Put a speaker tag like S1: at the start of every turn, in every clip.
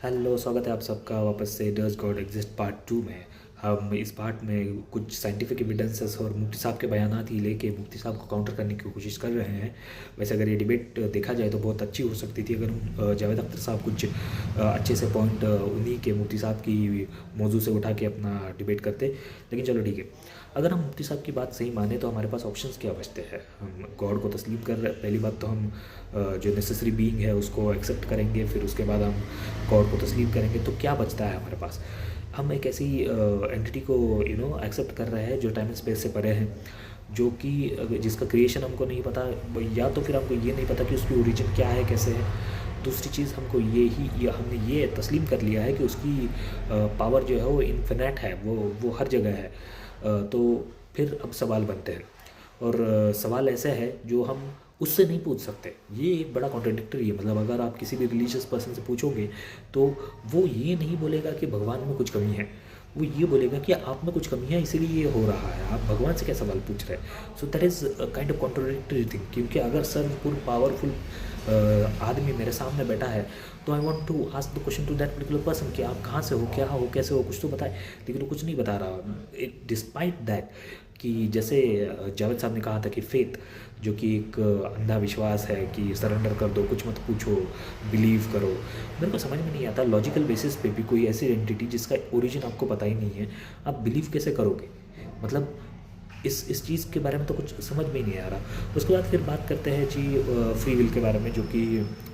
S1: Hello, स्वागत है आप सबका वापस से डज गॉड एग्जिस्ट पार्ट 2 में। हम इस पार्ट में कुछ साइंटिफिक एविडेंसेस और मुफ्ती साहब के बयानात ही लेके मुफ्ती साहब को काउंटर करने की कोशिश कर रहे हैं। वैसे अगर ये डिबेट देखा जाए तो बहुत अच्छी हो सकती थी अगर जावेद अख्तर साहब कुछ अच्छे से पॉइंट उन्हीं के मुफ्ती साहब की मौजू से उठा के अपना डिबेट करते। लेकिन चलो ठीक है, अगर हम मुफ्ती साहब की बात सही माने तो हमारे पास ऑप्शंस क्या बचते हैं। हम गॉड को तस्लीम कर रहे, पहली बात तो हम जो नेसेसरी बीइंग है उसको एक्सेप्ट करेंगे, फिर उसके बाद हम गॉड को तस्लीम करेंगे, तो क्या बचता है हमारे पास। हम एक ऐसी एंटिटी को एक्सेप्ट कर रहे हैं जो टाइम एंड स्पेस से परे हैं, जो कि जिसका क्रिएशन हमको नहीं पता, या तो फिर हमको ये नहीं पता कि उसकी ओरिजिन क्या है, कैसे है। दूसरी चीज़ हमको हमने ये तस्लीम कर लिया है कि उसकी पावर जो है वो इन्फिनेट है, वो हर जगह है। तो फिर अब सवाल बनते हैं, और सवाल ऐसे है जो हम उससे नहीं पूछ सकते। ये एक बड़ा कॉन्ट्रडिक्टरी है। मतलब अगर आप किसी भी रिलीजियस पर्सन से पूछोगे तो वो ये नहीं बोलेगा कि भगवान में कुछ कमी है, वो ये बोलेगा कि आप में कुछ कमी है इसीलिए ये हो रहा है। आप भगवान से क्या सवाल पूछ रहे हैं। So that is kind of contradictory thing. क्योंकि अगर सर्वपूर्ण पावरफुल आदमी मेरे सामने बैठा है तो I want to ask the question to that particular person कि आप कहाँ से हो, क्या हो, कैसे हो, कुछ तो बताए। लेकिन वो कुछ नहीं बता रहा। डिस्पाइट दैट कि जैसे जावेद साहब ने कहा था कि फेथ जो कि एक अंधा विश्वास है कि सरेंडर कर दो, कुछ मत पूछो, बिलीव करो। मेरे को समझ में नहीं आता लॉजिकल बेसिस पे भी कोई ऐसी एंटिटी जिसका ओरिजिन आपको पता ही नहीं है, आप बिलीव कैसे करोगे। मतलब इस चीज़ के बारे में तो कुछ समझ में ही नहीं आ रहा। उसके बाद फिर बात करते हैं जी फ्री विल के बारे में, जो कि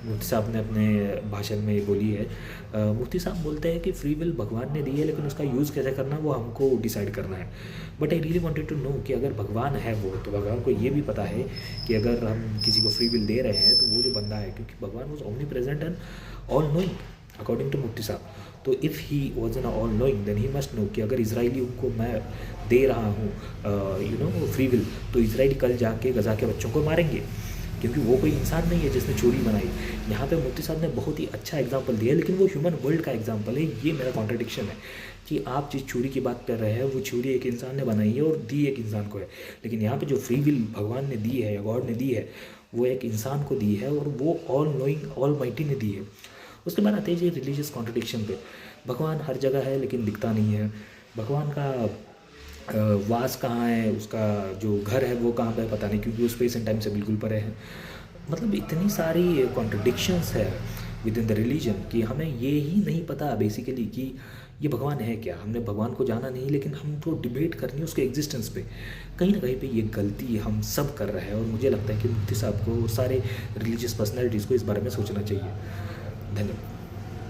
S1: मुफ्ती साहब ने अपने भाषण में बोली है। मुफ्ती साहब बोलते हैं कि फ्री विल भगवान ने दी है, लेकिन उसका यूज़ कैसे करना है वो हमको डिसाइड करना है। But I really wanted to know कि अगर भगवान है वो, तो भगवान को ये भी पता है कि अगर हम किसी को फ्री विल दे रहे हैं तो वो जो बंदा है, क्योंकि भगवान was omnipresent and all knowing according to मुफ्ती साहब। तो if he was an all knowing then he must know कि अगर इसराइली उनको मैं दे रहा हूँ फ्री विल, तो इसराइली कल जाके गजा के बच्चों को मारेंगे, क्योंकि वो कोई इंसान नहीं है जिसने चोरी बनाई। यहाँ पे मुफ्ती साहब ने बहुत ही अच्छा एग्जांपल दिया है, लेकिन वो ह्यूमन वर्ल्ड का एग्जांपल है। ये मेरा कॉन्ट्रडिक्शन है कि आप जिस चोरी की बात कर रहे हैं वो चोरी एक इंसान ने बनाई है और दी एक इंसान को है, लेकिन यहाँ पे जो फ्री विल भगवान ने दी है या गॉड ने दी है वो एक इंसान को दी है, और वो ऑल नोइंग ऑल माइटी ने दी है। उसके बाद आते हैं जी रिलीजियस कॉन्ट्रडिक्शन पे। भगवान हर जगह है लेकिन दिखता नहीं है। भगवान का वास कहाँ है, उसका जो घर है वो कहाँ पे है पता नहीं, क्योंकि वो स्पेस एंड टाइम से बिल्कुल परे है। मतलब इतनी सारी कॉन्ट्रडिक्शंस है विद इन द रिलीजन कि हमें ये ही नहीं पता बेसिकली कि ये भगवान है क्या। हमने भगवान को जाना नहीं, लेकिन हमको डिबेट करनी है उसके एग्जिस्टेंस पे। कहीं ना कहीं पे ये गलती हम सब कर रहे हैं, और मुझे लगता है कि मुफ्ती साहब को और सारे रिलीजियस पर्सनैलिटीज़ को इस बारे में सोचना चाहिए। धन्यवाद।